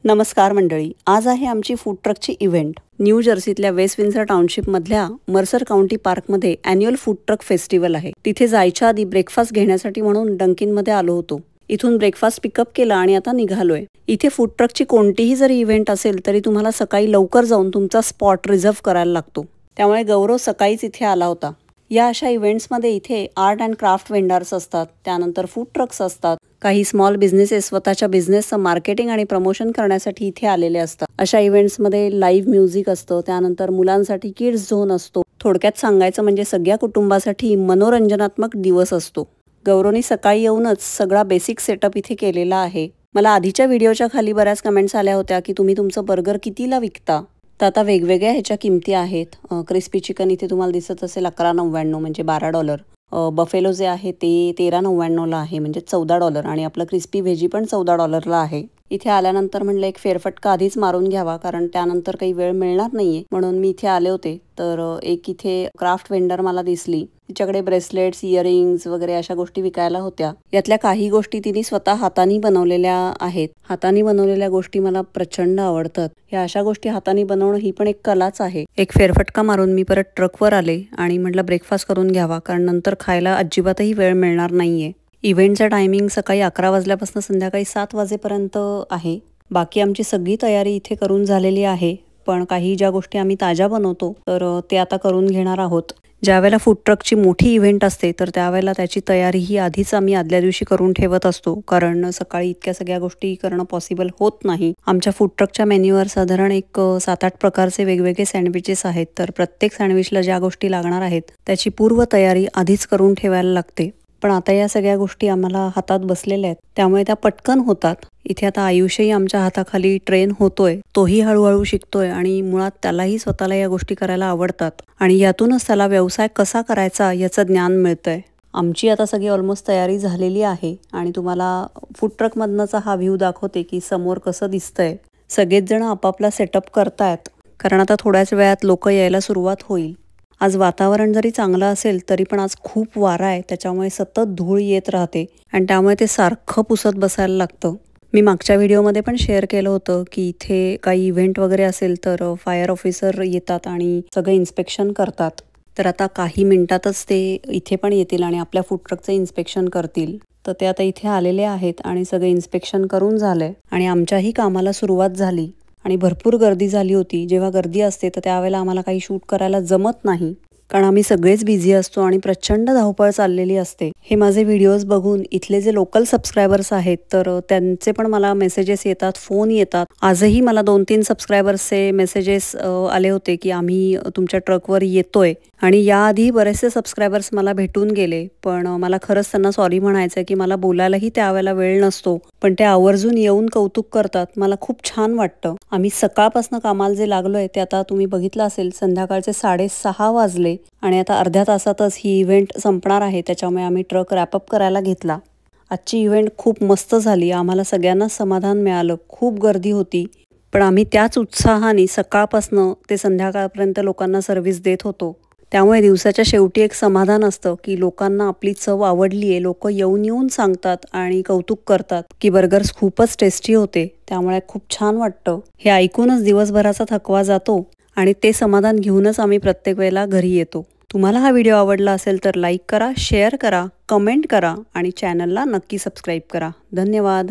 नमस्कार मंडळी, आज आहे आमची फूड ट्रकची इव्हेंट। न्यू जर्सीतल्या वेस्ट विन्सर टाउनशिप मधल्या मर्सर काउंटी पार्कमध्ये ॲन्युअल फूड ट्रक फेस्टिवल आहे। तिथे जायच्या आधी ब्रेकफास्ट घेण्यासाठी म्हणून डंकिनमध्ये आलो होतो। इथून ब्रेकफास्ट पिकअप केला आणि आता निघालोय। इथे फूड ट्रकची कोणतीही जरी इव्हेंट असेल तरी तुम्हाला सकाळी लवकर जाऊन तुमचा स्पॉट रिझर्व्ह करायला लागतो। त्यामुळे गौरव सकाळीच इथे आला होता। या अशा इव्हेंट्समध्ये इथे आर्ट अँड क्राफ्ट वेंडर्स असतात, त्यानंतर फूड ट्रक्स असतात, काही स्मॉल बिझनेसेस स्वतःच्या बिझनेसचं मार्केटिंग आणि प्रमोशन करण्यासाठी इथे आलेले असतात। अशा इव्हेंट्समध्ये लाईव्ह म्युझिक असतं, त्यानंतर मुलांसाठी किड्स झोन असतो। थोडक्यात सांगायचं म्हणजे सगळ्या कुटुंबासाठी मनोरंजनात्मक दिवस असतो। गौरवनी सकाळी येऊनच सगळा बेसिक सेटअप इथे केलेला आहे। मला आधीच्या व्हिडिओच्या खाली बऱ्याच कमेंट्स आल्या होत्या की तुम्ही तुमचं बर्गर कितीला विकता। तर आता वेगवेगळ्या ह्याच्या किमती आहेत। क्रिस्पी चिकन इथे तुम्हाला दिसत असेल $11.99 म्हणजे $12। बफेलो जे आहे ते $13.99ला आहे म्हणजे $14 आणि आपलं क्रिस्पी व्हेजी पण $14ला आहे। इथे आल्यानंतर म्हणलं एक फेरफटका आधीच मारून घ्यावा, कारण त्यानंतर काही वेळ मिळणार नाहीये, म्हणून मी इथे आले होते। तर एक इथे क्राफ्ट वेंडर मला दिसली, तिच्याकडे ब्रेसलेट्स, इयरिंग्स वगैरे अशा गोष्टी विकायला होत्या। यातल्या काही गोष्टी तिने स्वतः हाताने बनवलेल्या आहेत। हाताने बनवलेल्या गोष्टी मला प्रचंड आवडतात। या अशा गोष्टी हाताने बनवणं ही पण एक कलाच आहे। एक फेरफटका मारून मी परत ट्रकवर आले आणि म्हटलं ब्रेकफास्ट करून घ्यावा, कारण नंतर खायला अजिबातही वेळ मिळणार नाहीये। इव्हेंटचा टायमिंग सकाळी 11 वाजल्यापासून संध्याकाळी 7 वाजेपर्यंत आहे। बाकी आमची सगळी तयारी इथे करून झालेली आहे, पण काही ज्या गोष्टी आम्ही ताज्या बनवतो तर ते आता करून घेणार आहोत। ज्यावेळेला फूड ट्रकची मोठी इव्हेंट असते तर त्यावेळेला त्याची तयारी ही आधीच आम्ही आदल्या दिवशी करून ठेवत असतो, कारण सकाळी इतक्या सगळ्या गोष्टी करणं पॉसिबल होत नाही। आमच्या फूड ट्रकच्या मेन्यूवर साधारण एक 7-8 प्रकारचे वेगवेगळे सँडविचेस आहेत, तर प्रत्येक सँडविचला ज्या गोष्टी लागणार आहेत त्याची पूर्व तयारी आधीच करून ठेवायला लागते। पण आता या सगळ्या गोष्टी आम्हाला हातात बसलेल्या आहेत, त्यामुळे त्या पटकन होतात। इथे आता आयुष्यही आमच्या हाताखाली ट्रेन होतोय, तोही हळूहळू शिकतोय आणि मुळात त्यालाही स्वतःला या गोष्टी करायला आवडतात आणि यातूनच त्याला व्यवसाय कसा करायचा याचं ज्ञान मिळतंय। आमची आता सगळी ऑलमोस्ट तयारी झालेली आहे आणि तुम्हाला फूड ट्रकमधनचा हा व्ह्यू दाखवते की समोर कसं दिसतंय। सगळेच जण आपापला सेटअप करतायत, कारण आता थोड्याच वेळात लोक यायला सुरुवात होईल। आज वातावरण जरी चांगलं असेल तरी पण आज खूप वारा आहे, त्याच्यामुळे सतत धूळ येत राहते आणि त्यामुळे ते सारखं पुसत बसायला लागतं। मी मागच्या व्हिडिओमध्ये पण शेअर केलं होतं की इथे काही इव्हेंट वगैरे असेल तर फायर ऑफिसर येतात आणि सगळं इन्स्पेक्शन करतात। तर आता काही मिनिटातच ते इथे पण येतील आणि आपल्या फूड ट्रकचं इन्स्पेक्शन करतील। तर ते आता इथे आलेले आहेत आणि सगळं इन्स्पेक्शन करून झालंय आणि आमच्याही कामाला सुरुवात झाली आणि भरपूर गर्दी झाली होती। जेव्हा गर्दी असते तर त्यावेळेला आम्हाला काही शूट करायला जमत नाही, कारण आम्ही सगळेच बिझी असतो आणि प्रचंड धावपळ चाललेली असते। हे माझे व्हिडिओज बघून इथले जे लोकल सबस्क्रायबर्स आहेत तर त्यांचे पण मला मेसेजेस येतात, फोन येतात। आजही मला 2-3 सबस्क्रायबर्सचे मेसेजेस आले होते की आम्ही तुमच्या ट्रकवर येतोय, आणि याआधी बरेचसे सबस्क्रायबर्स मला भेटून गेले, पण मला खरंच त्यांना सॉरी म्हणायचं की मला बोलायलाही त्यावेळेला वेळ नसतो, पण ते आवर्जून येऊन कौतुक करतात। मला खूप छान वाटतं। आम्ही सकाळपासून कामाला जे लागलोय ते आता तुम्ही बघितलं असेल संध्याकाळचे 6:30 वाजले आणि आता अर्ध्या तासातच ही इव्हेंट संपणार आहे, त्याच्यामुळे आम्ही ट्रक रॅपअप करायला घेतला। आजची इव्हेंट खूप मस्त झाली, आम्हाला सगळ्यांना समाधान मिळालं। खूप गर्दी होती, पण आम्ही त्याच उत्साहाने सकाळपासून ते संध्याकाळपर्यंत लोकांना सर्व्हिस देत होतो। त्यामुळे दिवसाच्या शेवटी एक समाधान असतं की लोकांना आपली चव आवडली आहे। लोक येऊन सांगतात आणि कौतुक करतात की बर्गर्स खूपच टेस्टी होते, त्यामुळे खूप छान वाटतं। हे ऐकूनच दिवसभराचा थकवा जातो आणि ते समाधान घेऊनच आम्ही प्रत्येक वेळेला घरी येतो। तुम्हाला हा व्हिडिओ आवडला असेल तर लाईक करा, शेअर करा, कमेंट करा आणि चॅनलला नक्की सबस्क्राईब करा। धन्यवाद।